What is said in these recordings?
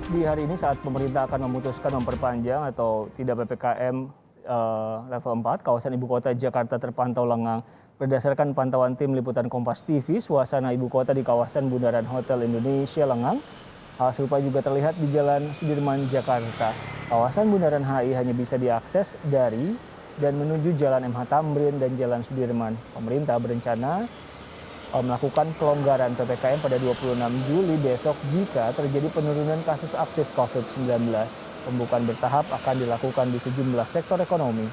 Di hari ini saat pemerintah akan memutuskan memperpanjang atau tidak PPKM level 4, kawasan ibu kota Jakarta terpantau lengang. Berdasarkan pantauan tim liputan Kompas TV, suasana ibu kota di kawasan Bundaran Hotel Indonesia lengang. Hal serupa juga terlihat di Jalan Sudirman, Jakarta. Kawasan Bundaran HI hanya bisa diakses dari dan menuju Jalan MH Tamrin dan Jalan Sudirman. Pemerintah berencana melakukan pelonggaran PPKM pada 26 Juli besok jika terjadi penurunan kasus aktif COVID-19. Pembukaan bertahap akan dilakukan di sejumlah sektor ekonomi.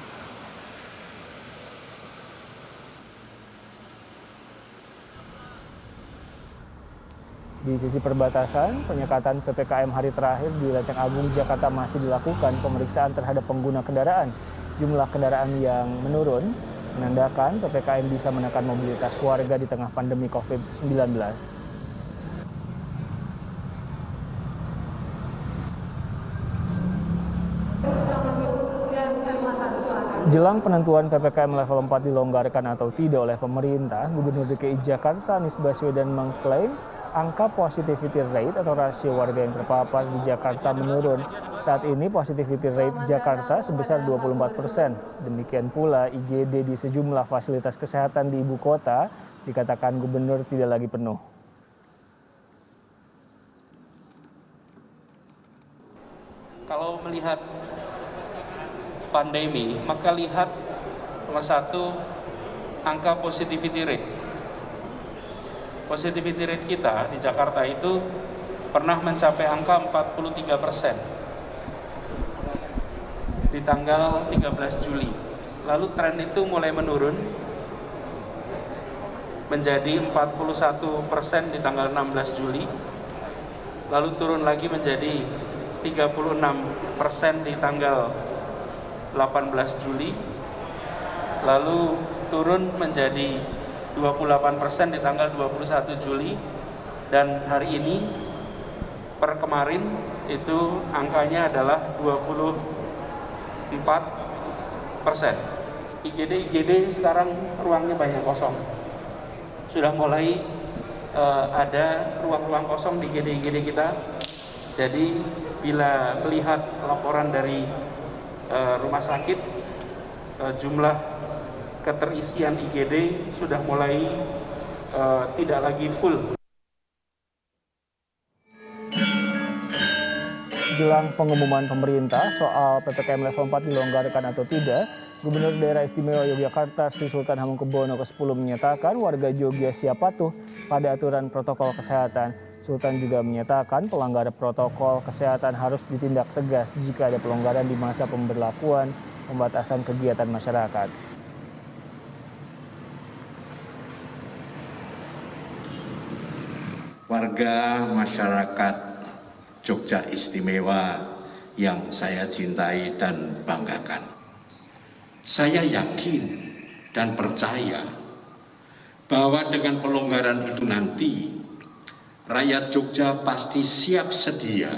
Di sisi perbatasan, penyekatan PPKM hari terakhir di Lenteng Agung, Jakarta masih dilakukan pemeriksaan terhadap pengguna kendaraan. Jumlah kendaraan yang menurun menandakan PPKM bisa menekan mobilitas warga di tengah pandemi COVID-19. Jelang penentuan PPKM level 4 dilonggarkan atau tidak oleh pemerintah, Gubernur DKI Jakarta Anies Baswedan mengklaim angka positivity rate atau rasio warga yang terpapar di Jakarta menurun. Saat ini positivity rate Jakarta sebesar 24%. Demikian pula IGD di sejumlah fasilitas kesehatan di ibu kota dikatakan Gubernur tidak lagi penuh. Kalau melihat pandemi, maka lihat nomor satu, angka positivity rate. Positivity rate kita di Jakarta itu pernah mencapai angka 43% di tanggal 13 Juli. Lalu tren itu mulai menurun menjadi 41% di tanggal 16 Juli. Lalu turun lagi menjadi 36% di tanggal 18 Juli, lalu turun menjadi 28% di tanggal 21 Juli, dan hari ini per kemarin itu angkanya adalah 24%. IGD sekarang ruangnya banyak kosong, sudah mulai ada ruang-ruang kosong di IGD kita. Jadi bila melihat laporan dari rumah sakit, jumlah keterisian IGD sudah mulai tidak lagi full. Jelang pengumuman pemerintah soal PPKM level 4 dilonggarkan atau tidak, Gubernur Daerah Istimewa Yogyakarta Sri Sultan Hamengkubuwono ke-10 menyatakan warga Jogja siap patuh pada aturan protokol kesehatan. Sultan juga menyatakan pelanggar protokol kesehatan harus ditindak tegas jika ada pelonggaran di masa pemberlakuan pembatasan kegiatan masyarakat. Warga masyarakat Jogja Istimewa yang saya cintai dan banggakan. Saya yakin dan percaya bahwa dengan pelonggaran itu nanti rakyat Jogja pasti siap sedia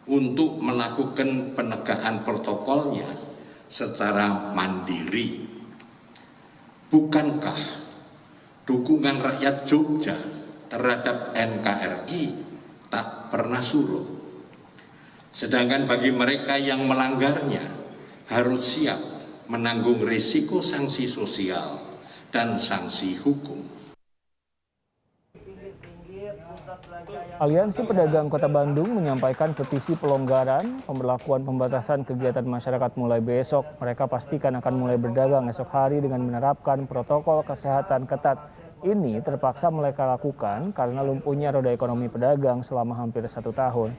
untuk melakukan penegakan protokolnya secara mandiri. Bukankah dukungan rakyat Jogja terhadap NKRI tak pernah surut? Sedangkan bagi mereka yang melanggarnya harus siap menanggung risiko sanksi sosial dan sanksi hukum. Aliansi Pedagang Kota Bandung menyampaikan petisi pelonggaran pemberlakuan pembatasan kegiatan masyarakat mulai besok. Mereka pastikan akan mulai berdagang esok hari dengan menerapkan protokol kesehatan ketat. Ini terpaksa mereka lakukan karena lumpuhnya roda ekonomi pedagang selama hampir 1 tahun.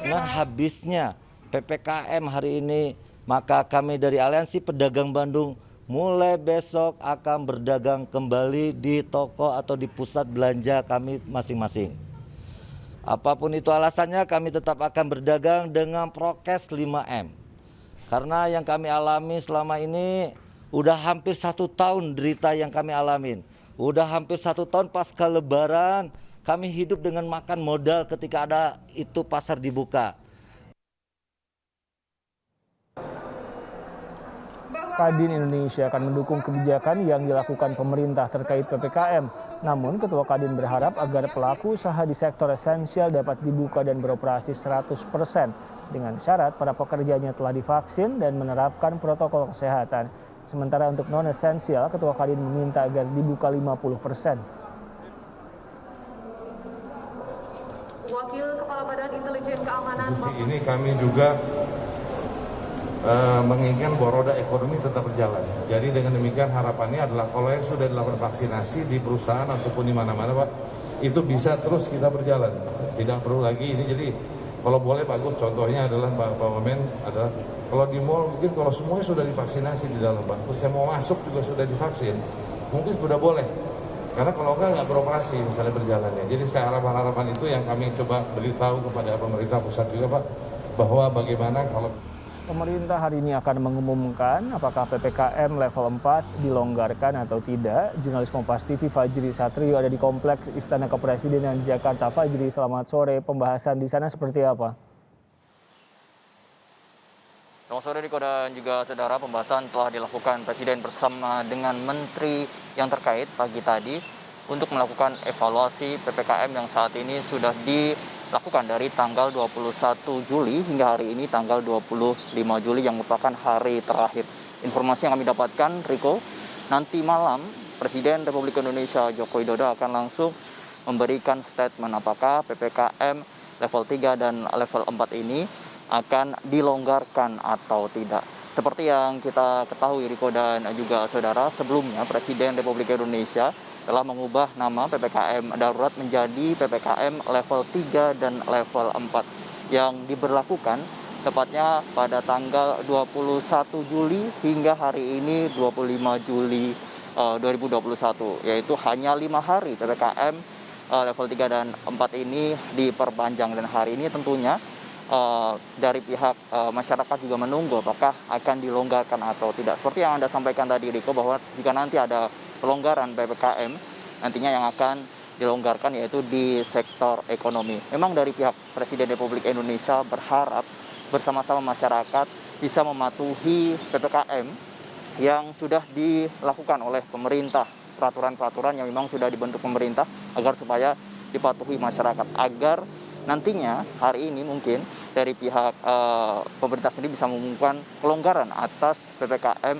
Dengan habisnya PPKM hari ini, maka kami dari Aliansi Pedagang Bandung mulai besok akan berdagang kembali di toko atau di pusat belanja kami masing-masing. Apapun itu alasannya, kami tetap akan berdagang dengan prokes 5M. Karena yang kami alami selama ini udah hampir 1 tahun derita yang kami alamin. Udah hampir 1 tahun pasca Lebaran kami hidup dengan makan modal ketika ada itu pasar dibuka. Bahwa Kadin Indonesia akan mendukung kebijakan yang dilakukan pemerintah terkait PPKM. Namun, Ketua Kadin berharap agar pelaku usaha di sektor esensial dapat dibuka dan beroperasi 100% dengan syarat para pekerjanya telah divaksin dan menerapkan protokol kesehatan. Sementara untuk non-esensial, Ketua Kadin meminta agar dibuka 50%. Wakil Kepala Badan Intelijen Keamanan. Di sisi ini kami juga menginginkan bahwa roda ekonomi tetap berjalan. Jadi dengan demikian harapannya adalah kalau yang sudah dilakukan vaksinasi di perusahaan ataupun di mana-mana Pak, itu bisa terus kita berjalan. Tidak perlu lagi ini, jadi kalau boleh bagus contohnya adalah Pak Wamen adalah kalau di mall mungkin kalau semuanya sudah divaksinasi di dalam Pak, terus yang mau masuk juga sudah divaksin, mungkin sudah boleh. Karena kalau nggak beroperasi misalnya berjalannya. Jadi saya harapan itu yang kami coba beritahu kepada pemerintah pusat juga Pak, bahwa bagaimana kalau Pemerintah hari ini akan mengumumkan apakah PPKM level 4 dilonggarkan atau tidak. Jurnalis Kompas TV Fajri Satrio ada di Kompleks Istana Kepresidenan Jakarta. Fajri, selamat sore. Pembahasan di sana seperti apa? Selamat sore Riko dan juga saudara, pembahasan telah dilakukan Presiden bersama dengan Menteri yang terkait pagi tadi untuk melakukan evaluasi PPKM yang saat ini sudah dilakukan dari tanggal 21 Juli hingga hari ini tanggal 25 Juli yang merupakan hari terakhir. Informasi yang kami dapatkan, Riko, nanti malam Presiden Republik Indonesia Joko Widodo akan langsung memberikan statement apakah PPKM level 3 dan level 4 ini akan dilonggarkan atau tidak. Seperti yang kita ketahui Riko dan juga saudara, sebelumnya Presiden Republik Indonesia telah mengubah nama PPKM darurat menjadi PPKM level 3 dan level 4 yang diberlakukan tepatnya pada tanggal 21 Juli hingga hari ini 25 Juli 2021, yaitu hanya 5 hari PPKM level 3 dan 4 ini diperpanjang, dan hari ini tentunya dari pihak masyarakat juga menunggu apakah akan dilonggarkan atau tidak. Seperti yang Anda sampaikan tadi Riko, bahwa jika nanti ada pelonggaran PPKM nantinya yang akan dilonggarkan yaitu di sektor ekonomi. Memang dari pihak Presiden Republik Indonesia berharap bersama-sama masyarakat bisa mematuhi PPKM yang sudah dilakukan oleh pemerintah, peraturan-peraturan yang memang sudah dibentuk pemerintah agar supaya dipatuhi masyarakat, agar nantinya hari ini mungkin dari pihak pemerintah sendiri bisa mengumumkan pelonggaran atas PPKM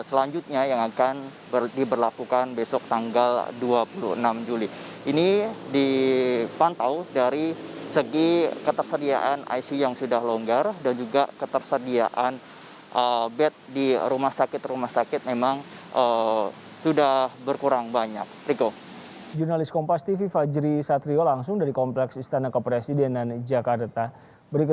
selanjutnya yang akan diberlakukan besok tanggal 26 Juli. Ini dipantau dari segi ketersediaan ICU yang sudah longgar dan juga ketersediaan bed di rumah sakit memang sudah berkurang banyak. Riko. Jurnalis Kompas TV Fajri Satrio langsung dari Kompleks Istana Kepresidenan Jakarta. Berikut